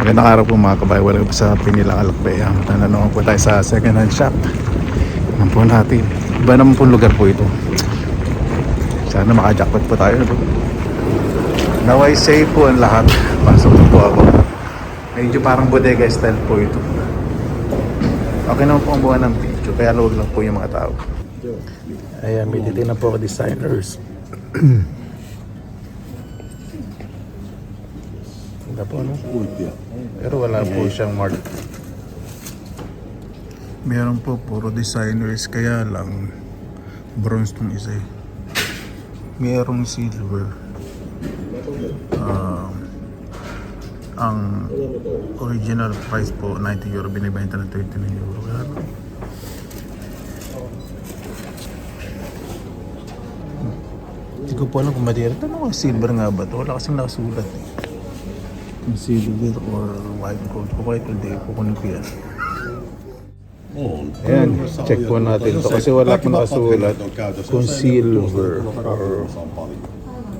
Magandang araw po mga kabayo. Wala po sa Pinilang Alakbay. Tanong po tayo sa second hand shop. Naman po natin. Iba naman po lugar po ito. Sana makajackpot po tayo. Naway safe po ang lahat. Pasok po ako. Medyo parang bodega style po ito. Okay naman po ang buwan ng video. Kaya luwag lang po yung mga tao. Ayan, may titignan po ako designers. Ganda po, no? Pero wala po siyang mark. Meron po puro designers, kaya lang bronze tong isa eh. Merong silver. Ang original price po 90 euro, binibenta ng 39 euro. Hindi ko po alam kung madira. Tanong ang silver nga ba ito? Wala kasing nakasulat eh. Kung silver or white gold. Kung white gold eh, kukunin ko yan. Ayan, check po natin ito kasi wala po nakasulat kung silver or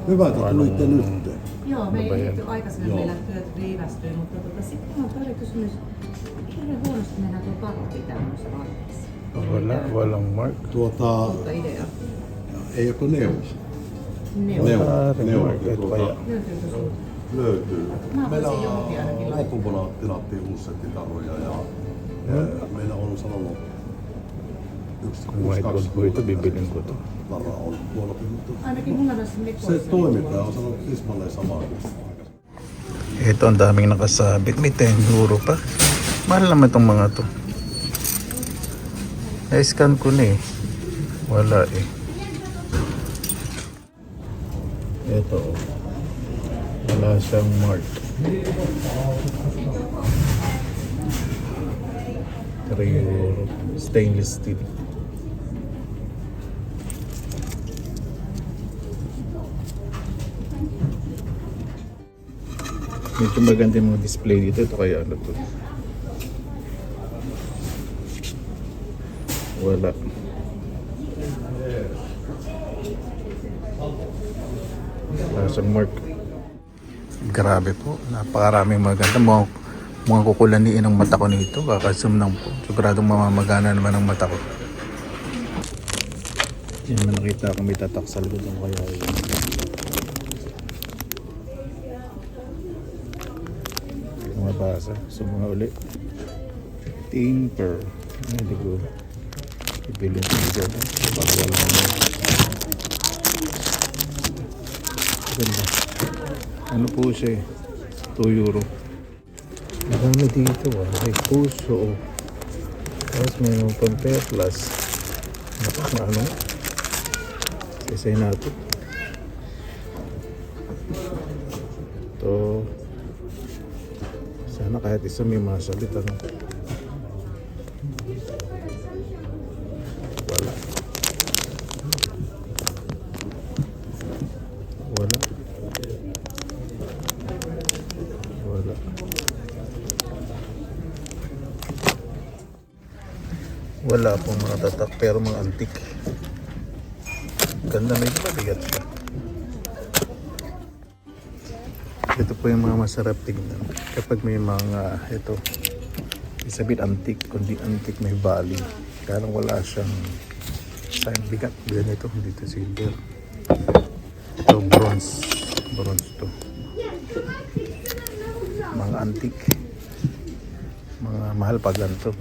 Hyvä, että tulitte nyt. Joo, me ei liitty aikaisemmin, meillä työt viivästyi, mutta sitten on toinen kysymys. Hirveän huonosti mennään tuo pakko pitää noissa vaiheissa. walang mark. Mutta idea. Ei ole neuvos. Neuvos. Ito kaya. Löytyykö sulta? Löytyy. Mä voisin johonkin ainakin laittaa. Loppuvana tilattiin uusi setti taroja ja meillä on sanonut Kung white gold po ito, bibilin ko ito. Lara on huonompi, mutta Ainakin mulla noissa se mekoissa. toimittaja on sanonut tismalleen samaa kuin Ito ang daming nakasabit. May 10 euro pa. Mahal naman itong mga to. Na-scan ko na eh. Wala eh. Ito oh. Wala siyang mark. 3 euro. Stainless steel. Medyo maganda yung mga display dito. Ito kaya ano to? Wala. Wala siyang mark. Grabe po. Napakaraming maganda. Mukhang kukulaniin ang mata ko nito. Kakasum lang po. Siguradong mamamagana naman ang mata ko. Yan na nakita ko may tatak sa likod ng kaya yun. Mabasa. So mga uli. Tinker. Hindi ko ibilin ko dito. Bawal mo. Ganda. Ano po siya eh? 2 euro. Marami dito ah. May puso. Tapos may mga pang-perlas. Ano? Sisay natin. Ito. Sana kahit isa may masalit ano. Wala. Wala. Wala. Wala pong mga tatak pero mga antik. Ganda, medyo mabigat siya. Ito po yung mga masarap tignan. Kapag may mga, ito, isabit antique, kundi antique may value. Kaya lang wala siyang sign bigat. Bigat ito, dito silver. Ito bronze. Bronze to. Mga antique. Mga mahal pa ganito.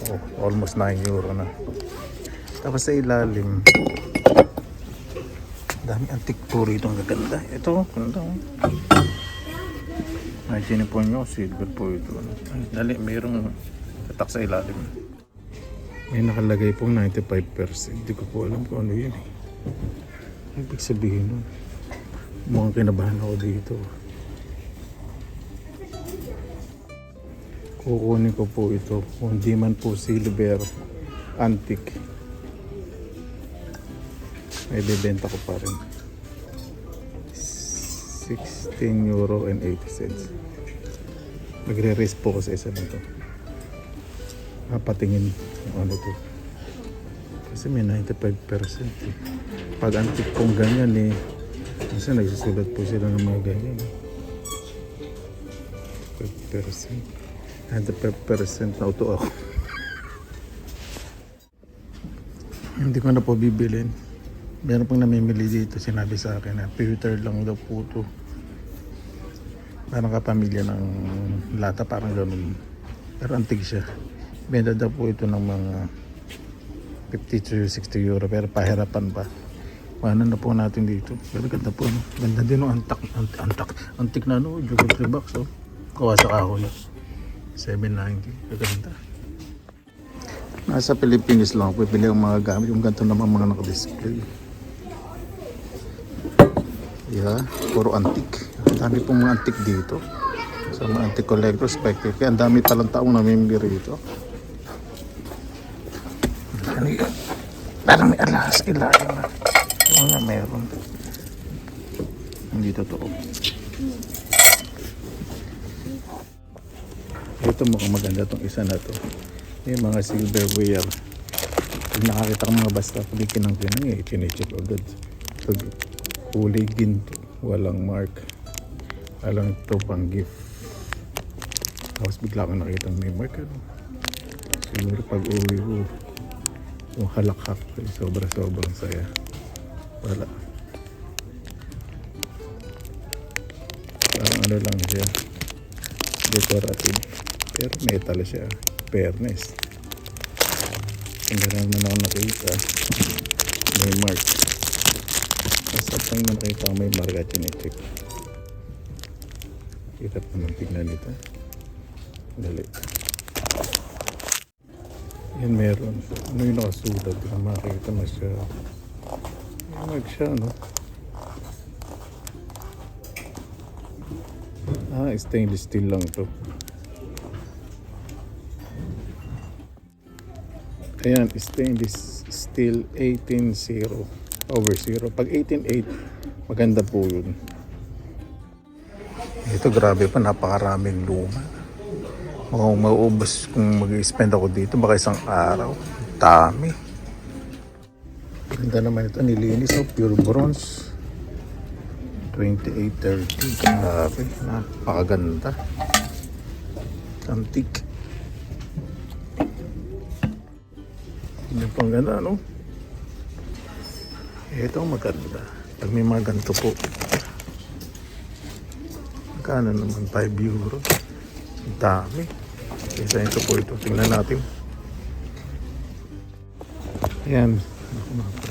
Oh, almost 9 euro na. Tapos sa ilalim, dami antique po rito. Ang gaganda. Ito, ganda. Imagine po nyo, silver po ito. Ay, dali, mayroong tatak sa ilalim. May nakalagay pong 95%. Hindi ko po alam kung ano yun eh. Ibig sabihin nun. Mukhang kinabahan ako dito. Kukunin ko po ito. Kung di man po silver, antique. May bibenta ko pa rin. 16 euro and 80 cents. Magre-raise po ko sa isa nito. Patingin kung ano to. Kasi may 95% eh. Pag antique pong ganyan eh, kasi nagsusulat po sila ng mga ganyan. 100% na auto ako. Hindi ko na po bibilin. Meron pong namimili dito, sinabi sa akin na pewter lang daw po ito. Parang kapamilya ng lata, parang ganun. Pero antig siya. Benta daw po ito ng mga 50 to 60 euro, pero pahirapan pa. Paano na po natin dito? Pero ganda po, no? Ganda din no, antik na no, jewelry box, oh. Kawa sa kahoy. 790, ganda. Nasa Pilipinas lang ako pipili ang mga gamit, yung ganito naman mga naka-display. Yeah, puro antik. Ang dami pong mga antik dito. Sa mga antik collectors, spectacle. Kaya ang dami palang taong namimili rito. Parang may alas, ilalim na. Mga meron. Hindi totoo. Ito mukhang maganda tong isa na to. Yung mga silverware. Pag nakakita ko mga basta palikin ng pinang eh, chinecheck agad. Pag kulay ginto, walang mark. Alam ito pang gift. Tapos bigla ko nakita may mark. Ano? Siguro pag uwi ko, yung halakhak ko, sobrang saya. Wala. Parang ano lang siya. Decorative. Pero metal siya. Fairness. Kung gano'n naman ako nakita, may mark. Basta pang nakita may mark at chinecheck. Kita pa naman tignan nito. Dali. Yan meron. Ano yung nakasulat? Hindi ka makakita na siya. May mark siya, no? Stainless steel lang to. Ayan, stainless steel 18.0 over 0. Pag 18.8, maganda po yun. Ito grabe pa, napakaraming luma. Mukhang mauubos kung mag-spend ako dito, baka isang araw. Dami. Ganda naman ito, nilinis. Oh, pure bronze. 2830. Grabe, napakaganda. Antique. Hindi pang ganda, no? Ito maganda. Pag may mga ganito po. Magkano naman? 5 euro. Ang dami. Isa ito po ito. Tingnan natin. Ayan.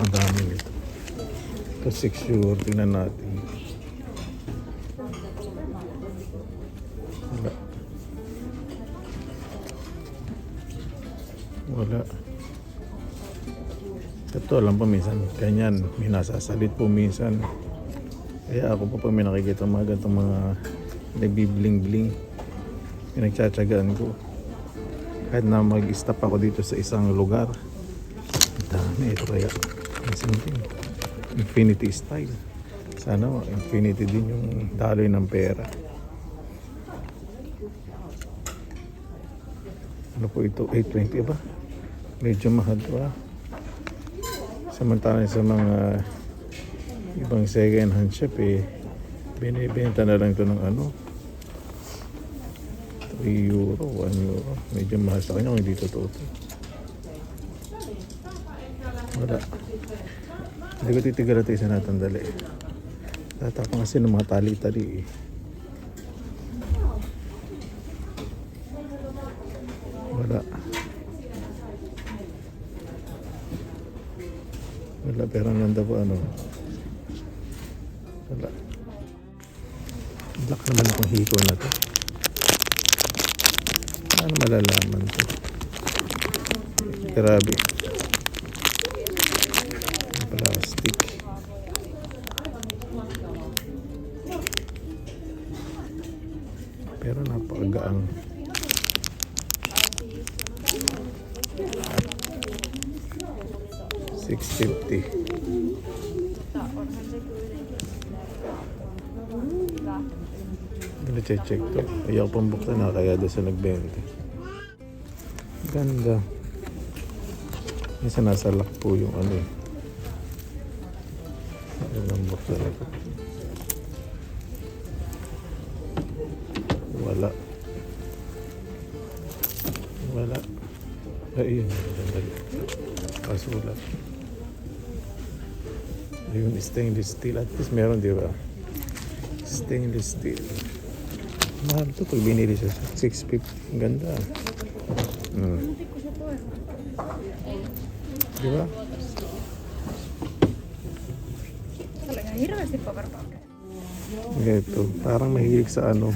Ang dami nito. Ito 6 euro. Tingnan natin. Wala. Ito alam pa minsan, ganyan, may nasasalit po minsan. Kaya ako pa pag may nakikita mga ganitong mga nagbibling-bling, pinagtsatsagaan ko. Kahit na mag-stop ako dito sa isang lugar, dami ito kaya. Something. Infinity style. Sana infinity din yung daloy ng pera. Ano po ito? 820 ba? Medyo mahal pa. Samantalang sa mga ibang second hand shop binibenta na lang ito ng ano 3 euro, 1 euro. Medyo mahal sa kanya kung hindi totoo ito. Wala. Hindi ko titigaratin natin dali. Tatapang kasi ng mga tali-tali Wala. Wala, pero ang ganda po ano. Wala. Black naman akong hiko na to. Ano malalaman to? Grabe. Plastic. Pero napakagaang. $650. Check to. Ayaw pang buksan na kaya doon sa nagbenta. Ganda. Isa nasa lock po yung ano eh. Ayaw pang buksan ito. Wala. Wala. Ayun. Kasulat. Ayun, stainless steel. At least meron, di ba? Stainless steel. Mahal to pag binili siya. 650. Ang ganda. Di ba? Talagang hirveästi paperpakkeja. Ito. Parang mahilig sa ano.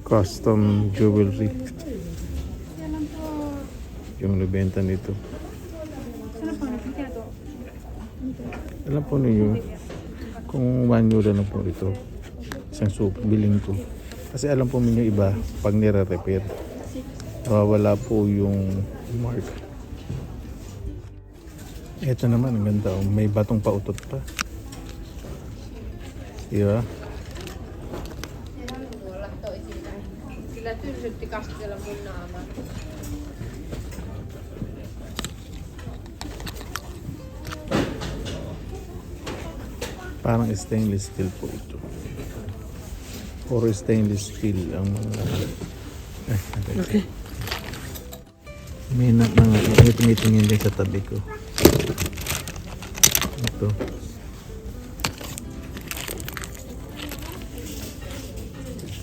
Custom jewelry. Siellä on tuo... Yung nabenta nito. Sanoppa nyt, mikä tuo... Alam po ninyo, kung 1 euro na po ito, isang soup, biling ko. Kasi alam po ninyo iba, pag nire-repair, nawawala po yung mark. Ito naman, ang ganda. Oh. May batong pautot pa. Diba? Kyllä tylsytti kastella mun naamaa. Parang stainless steel po ito. Or stainless steel ang mga... Okay. May tumitingin din sa tabi ko. Ito.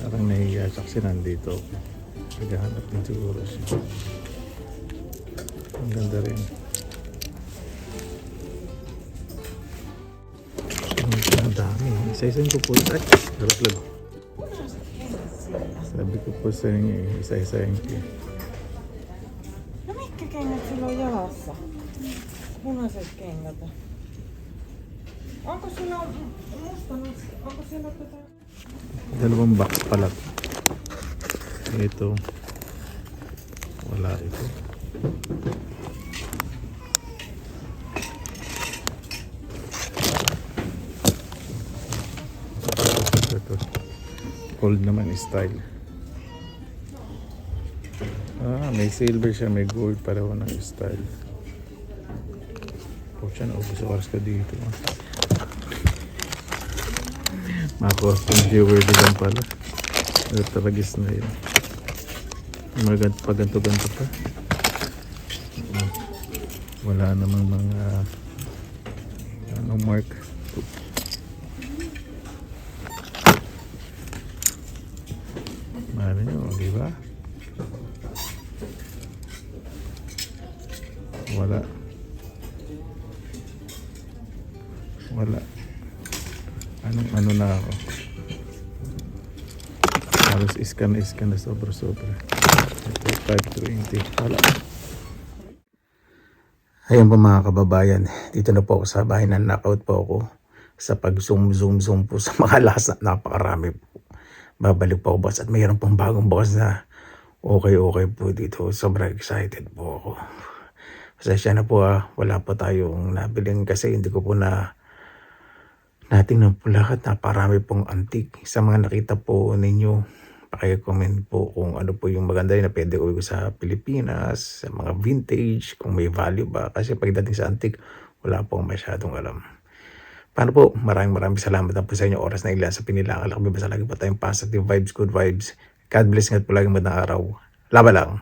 Parang nahiya kasi nandito. Naghahanap din siguro siya. Ang ganda rin. Ang dami. Isa-isahin ko po. Ay! Larap-lag. Sabi ko po sa inyo, isa-isahin ko. No mitkä kengät sulla on jalassa? Punaiset kengät. Onko sulla mustana? Onko siellä tätä? Dalawang box pala. Ito. Wala ito. Ito. Gold naman style. May silver siya, may gold, pareho ng style. Pucha, naubos oras ka dito. Mga custom jewelry lang pala. Taragis na yun. Paganto-ganto pa. Wala namang mga mark. Mahal nyo, di ba? Wala. Ano na ako. Halos iskan na sobra-sobra. 520. Wala. Ayun po mga kababayan. Dito na po ako sa bahay na knockout po ako. Sa pag-zoom po sa mga lasa. Napakarami po. Babalik po ako boss. At mayroon pong bagong boss na okay po dito. Sobrang excited po ako. Pasensya na po wala po tayong nabiling kasi hindi ko po natingnan po lahat. Naparami pong antique. Sa mga nakita po ninyo, paki-comment po kung ano po yung maganda na pwede uwi ko sa Pilipinas, sa mga vintage, kung may value ba. Kasi pagdating sa antique, wala pong masyadong alam. Paano po? Maraming salamat na po sa inyo oras na ilan sa Pinilang Alakbay. Basta lagi po tayong positive vibes, good vibes. God bless nga po lagi magandang araw. Laban lang!